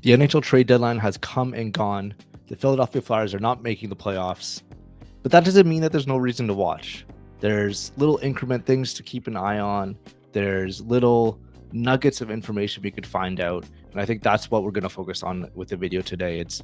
The NHL trade deadline has come and gone. The Philadelphia Flyers are not making the playoffs, but that doesn't mean that there's no reason to watch. There's little increment things to keep an eye on. There's little nuggets of information we could find out. And I think that's what we're going to focus on with the video today. It's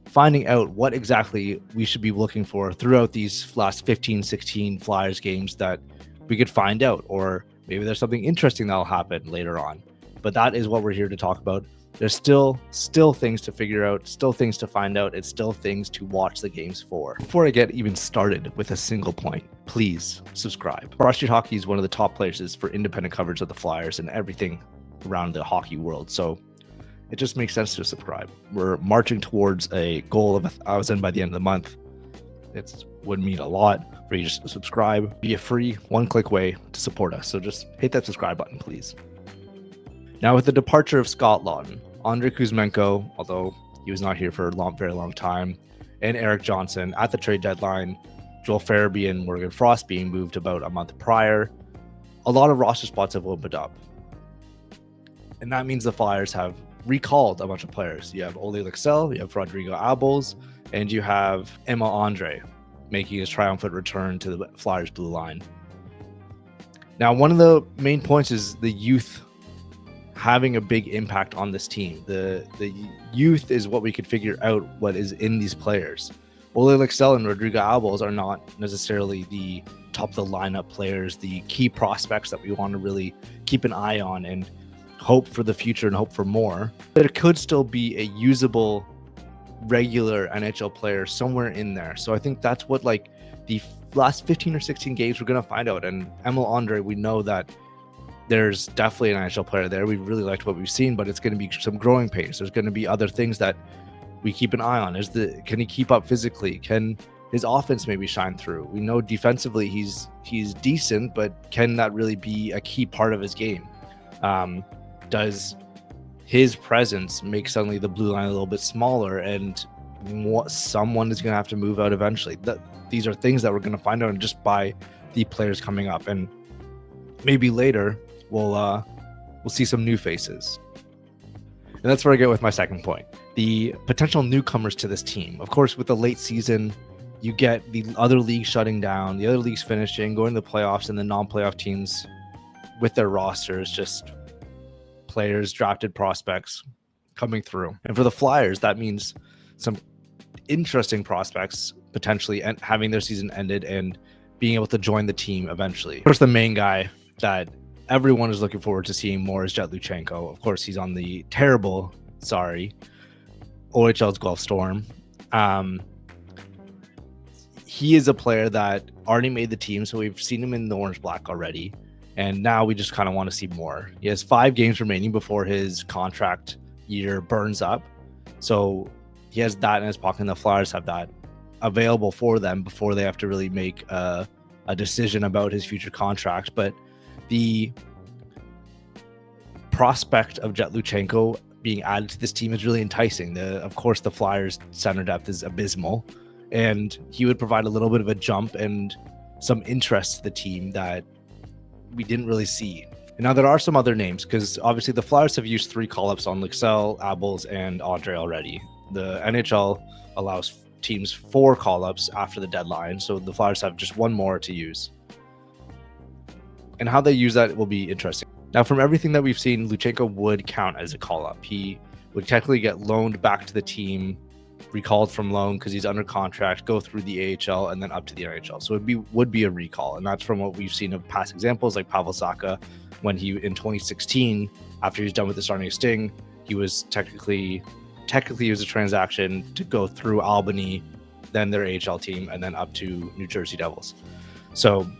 finding out what exactly we should be looking for throughout these last 15, 16 Flyers games that we could find out, or maybe there's something interesting that'll happen later on. But that is what we're here to talk about. There's still things to figure out, still things to find out, it's still things to watch the games for. Before I get even started with a single point, please subscribe. Broad Street Hockey is one of the top places for independent coverage of the Flyers and everything around the hockey world. So it just makes sense to subscribe. We're marching towards a goal of 1,000 by the end of the month. It would mean a lot for you to subscribe. Be a free one-click way to support us. So just hit that subscribe button, please. Now, with the departure of Scott Laughton, Andrei Kuzmenko, although he was not here for a very long time, and Erik Johnson at the trade deadline, Joel Farabee and Morgan Frost being moved about a month prior, a lot of roster spots have opened up. And that means the Flyers have recalled a bunch of players. You have Ole Lycksell, you have Rodrigo Abols, and you have Emil Andrae making his triumphant return to the Flyers blue line. Now, one of the main points is the youth having a big impact on this team. The youth is what we could figure out what is in these players. Ole Lycksell and Rodrigo Abols are not necessarily the top of the lineup players, the key prospects that we want to really keep an eye on and hope for the future and hope for more. There could still be a usable regular NHL player somewhere in there. So I think that's what like the last 15 or 16 games we're going to find out. And Emil Andrae, we know that there's definitely an NHL player there. We really liked what we've seen, but it's going to be some growing pains. There's going to be other things that we keep an eye on. Can he keep up physically? Can his offense maybe shine through? We know defensively he's decent, but can that really be a key part of his game? Does his presence make suddenly the blue line a little bit smaller, and someone is going to have to move out eventually? These are things that we're going to find out just by the players coming up, and maybe later we'll see some new faces. And that's where I get with my second point. The potential newcomers to this team. Of course, with the late season, you get the other leagues shutting down, the other leagues finishing, going to the playoffs, and the non-playoff teams with their rosters, just players, drafted prospects coming through. And for the Flyers, that means some interesting prospects potentially having their season ended and being able to join the team eventually. Of course, the main guy that everyone is looking forward to seeing more is Jet Luchenko. Of course, he's on the OHL's Gulf Storm. He is a player that already made the team, so we've seen him in the orange black already, and now we just kind of want to see more. He has 5 games remaining before his contract year burns up, so he has that in his pocket, and the Flyers have that available for them before they have to really make a decision about his future contract. But the prospect of Jet Luchenko being added to this team is really enticing. Of course, the Flyers' center depth is abysmal, and he would provide a little bit of a jump and some interest to the team that we didn't really see. And now there are some other names, because obviously the Flyers have used 3 call-ups on Lycksell, Abols, and Andrae already. The NHL allows teams 4 call-ups after the deadline, so the Flyers have just 1 more to use. And how they use that will be interesting. Now, from everything that we've seen, Luchenko would count as a call-up. He would technically get loaned back to the team, recalled from loan because he's under contract, go through the AHL, and then up to the NHL. So it would be a recall. And that's from what we've seen of past examples, like Pavel Zacha, when he, in 2016, after he was done with the Sarnia Sting, he was technically it was a transaction to go through Albany, then their AHL team, and then up to New Jersey Devils. So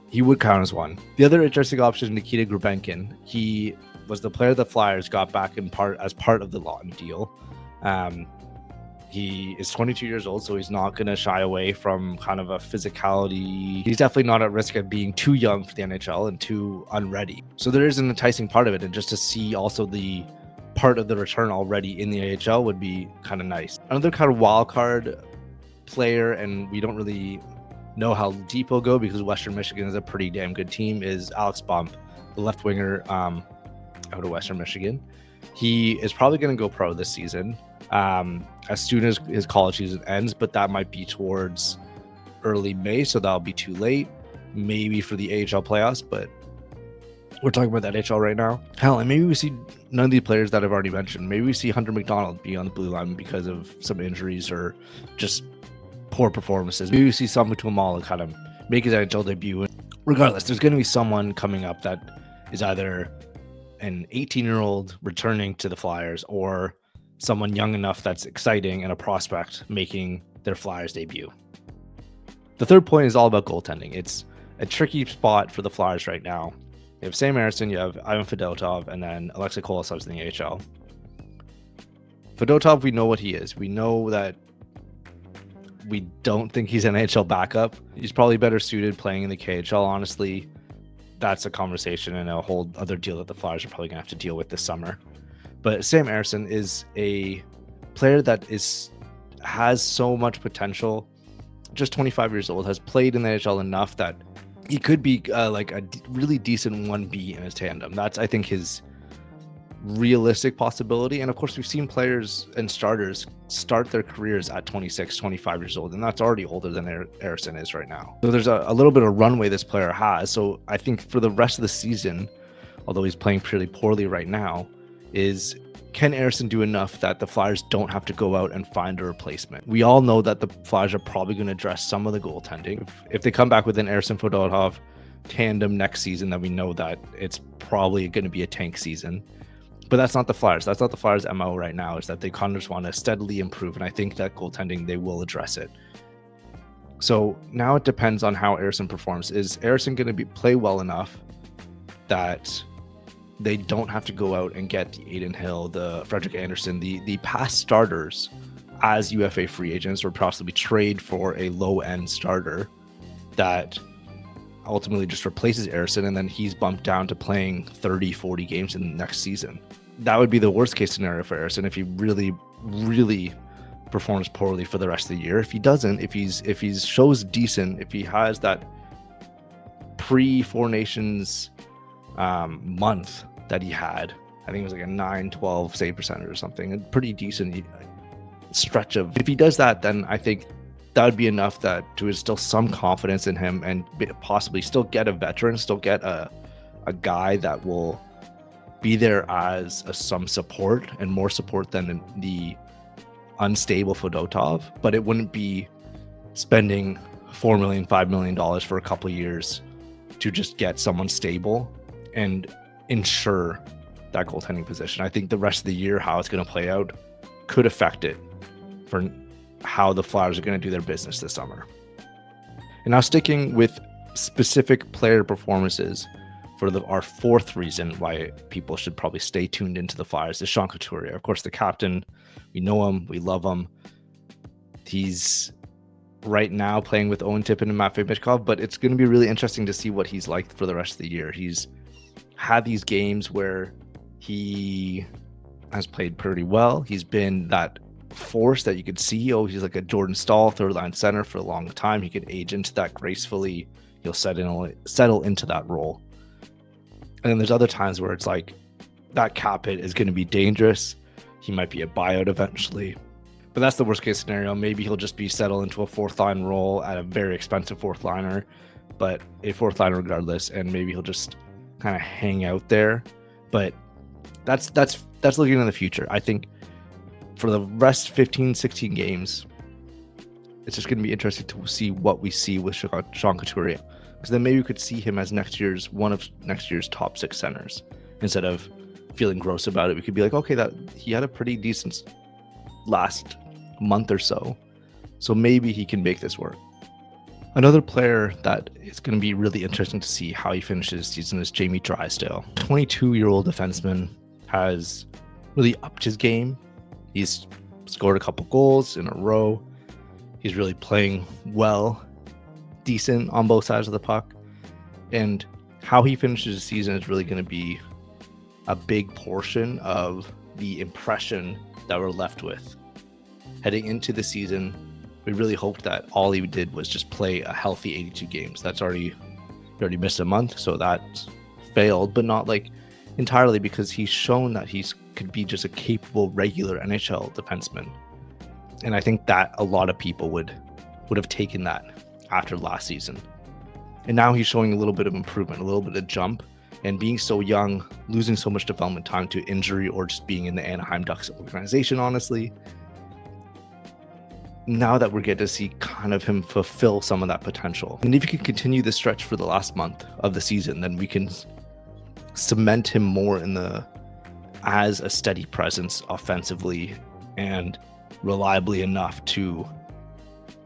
he would count as one. The other interesting option is Nikita Grubenkin. He was the player the Flyers got back as part of the Laughton deal. He is 22 years old, so he's not going to shy away from kind of a physicality. He's definitely not at risk of being too young for the NHL and too unready. So there is an enticing part of it, and just to see also the part of the return already in the AHL would be kind of nice. Another kind of wild card player, and we don't really know how deep he'll go because Western Michigan is a pretty damn good team, is Alex Bump, the left winger out of Western Michigan. He is probably going to go pro this season, as soon as his college season ends, but that might be towards early May, so that'll be too late. Maybe for the AHL playoffs, but we're talking about the NHL right now. Hell, and maybe we see none of these players that I've already mentioned. Maybe we see Hunter McDonald be on the blue line because of some injuries or just poor performances. Maybe we see Samu Tuamala kind of make his NHL debut. Regardless, there's going to be someone coming up that is either an 18-year-old returning to the Flyers or someone young enough that's exciting and a prospect making their Flyers debut. The third point is all about goaltending. It's a tricky spot for the Flyers right now. You have Sam Ersson, you have Ivan Fedotov, and then Alexei Kolosov's in the AHL. Fedotov, we know what he is. We know that we don't think he's an NHL backup. He's probably better suited playing in the KHL, honestly. That's a conversation and a whole other deal that the Flyers are probably going to have to deal with this summer. But Sam Ersson is a player that has so much potential. Just 25 years old, has played in the NHL enough that he could be like a really decent 1B in his tandem. That's, I think, his realistic possibility. And of course, we've seen players and starters start their careers at 26, 25 years old, and that's already older than Ersson is right now. So there's a little bit of runway this player has. So I think for the rest of the season, although he's playing pretty poorly right now, can Ersson do enough that the Flyers don't have to go out and find a replacement? We all know that the Flyers are probably going to address some of the goaltending. If they come back with an Ersson Fedotov tandem next season, then we know that it's probably going to be a tank season. But that's not the Flyers. That's not the Flyers' MO right now, is that they kind of just want to steadily improve. And I think that goaltending, they will address it. So now it depends on how Ersson performs. Is Ersson going to play well enough that they don't have to go out and get the Aiden Hill, the Frederik Andersen, the past starters as UFA free agents, or possibly trade for a low-end starter that ultimately just replaces Ersson, and then he's bumped down to playing 30, 40 games in the next season? That would be the worst-case scenario for Ersson if he really, really performs poorly for the rest of the year. If he doesn't, if he shows decent, if he has that pre-Four Nations month that he had, I think it was like a 9-12 save percentage or something, a pretty decent stretch of. If he does that, then I think that would be enough that to instill some confidence in him and possibly still get a veteran, still get a guy that will be there as some support and more support than the unstable Fedotov. But it wouldn't be spending $4 million, $5 million for a couple of years to just get someone stable and ensure that goaltending position. I think the rest of the year, how it's going to play out, could affect it for how the Flyers are going to do their business this summer. And now, sticking with specific player performances for our fourth reason why people should probably stay tuned into the Flyers is Sean Couturier. Of course, the captain, we know him, we love him. He's right now playing with Owen Tippett and Matvei Michkov, but it's going to be really interesting to see what he's like for the rest of the year. He's had these games where he has played pretty well. He's been that force that you could see. He's like a Jordan Staal third line center for a long time. He could age into that gracefully. He'll settle into that role. And then there's other times where it's like that cap hit is going to be dangerous. He might be a buyout eventually, but that's the worst case scenario. Maybe he'll just be settled into a fourth line role at a very expensive fourth liner, but a fourth liner regardless. And maybe he'll just kind of hang out there. But that's looking in the future. I think for the rest 15, 16 games, it's just going to be interesting to see what we see with Sean Couturier. Because then maybe we could see him as one of next year's top 6 centers. Instead of feeling gross about it, we could be like, okay, that he had a pretty decent last month or so. So maybe he can make this work. Another player that is going to be really interesting to see how he finishes the season is Jamie Drysdale. 22-year-old defenseman, has really upped his game. He's scored a couple goals in a row. He's really playing well, decent on both sides of the puck. And how he finishes the season is really going to be a big portion of the impression that we're left with. Heading into the season, we really hoped that all he did was just play a healthy 82 games. He already missed a month, so that failed, but not like entirely, because he's shown that he's could be just a capable regular NHL defenseman. And I think that a lot of people would have taken that after last season. And now he's showing a little bit of improvement, a little bit of jump, and being so young, losing so much development time to injury or just being in the Anaheim Ducks organization, honestly. Now that we're getting to see kind of him fulfill some of that potential. And if he can continue this stretch for the last month of the season, then we can cement him more as a steady presence offensively and reliably enough to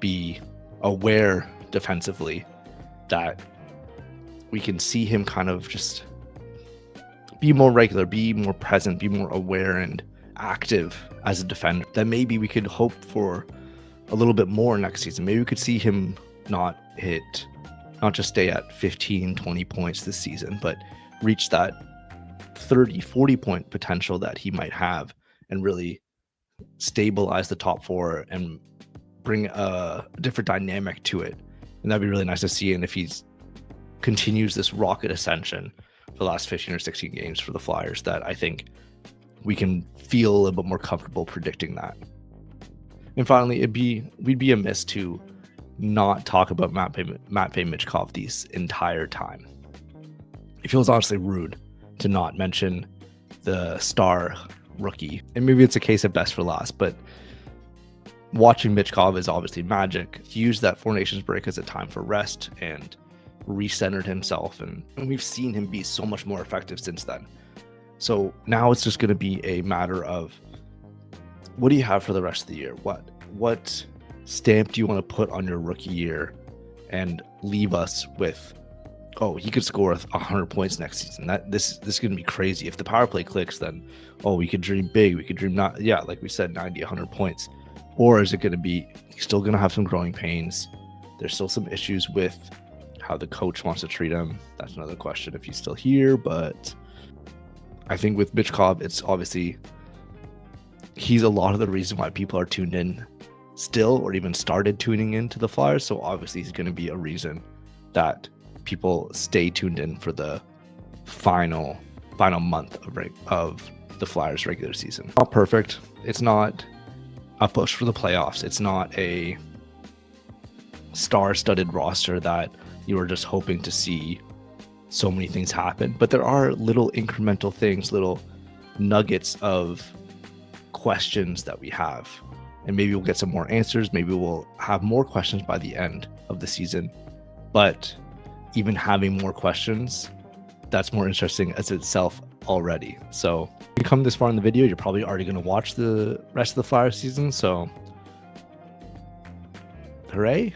be aware defensively that we can see him kind of just be more regular, be more present, be more aware and active as a defender. Then maybe we could hope for a little bit more next season. Maybe we could see him not just stay at 15, 20 points this season, but reach that 30, 40 point potential that he might have and really stabilize the top four and bring a different dynamic to it. And that'd be really nice to see. And if he's continues this rocket ascension for the last 15 or 16 games for the Flyers, that I think we can feel a little bit more comfortable predicting that. And finally, we'd be amiss to not talk about Matvei Michkov this entire time. It feels honestly rude to not mention the star rookie. And maybe it's a case of best for last, but watching Michkov is obviously magic. He used that Four Nations break as a time for rest and recentered himself, and we've seen him be so much more effective since then. So now it's just going to be a matter of, what do you have for the rest of the year? What stamp do you want to put on your rookie year and leave us with, oh, he could score 100 points next season. This is going to be crazy. If the power play clicks, then, oh, we could dream big. We could dream not, yeah, like we said, 90, 100 points. Or is it going to be, he's still going to have some growing pains. There's still some issues with how the coach wants to treat him. That's another question if he's still here. But I think with Michkov, it's obviously, he's a lot of the reason why people are tuned in still, or even started tuning into the Flyers. So obviously he's going to be a reason that people stay tuned in for the final month of the Flyers regular season. Not perfect. It's not a push for the playoffs. It's not a star-studded roster that you are just hoping to see so many things happen. But there are little incremental things, little nuggets of questions that we have. And maybe we'll get some more answers. Maybe we'll have more questions by the end of the season. But even having more questions, that's more interesting as itself already. So if you come this far in the video, you're probably already going to watch the rest of the Flyers season. So hooray.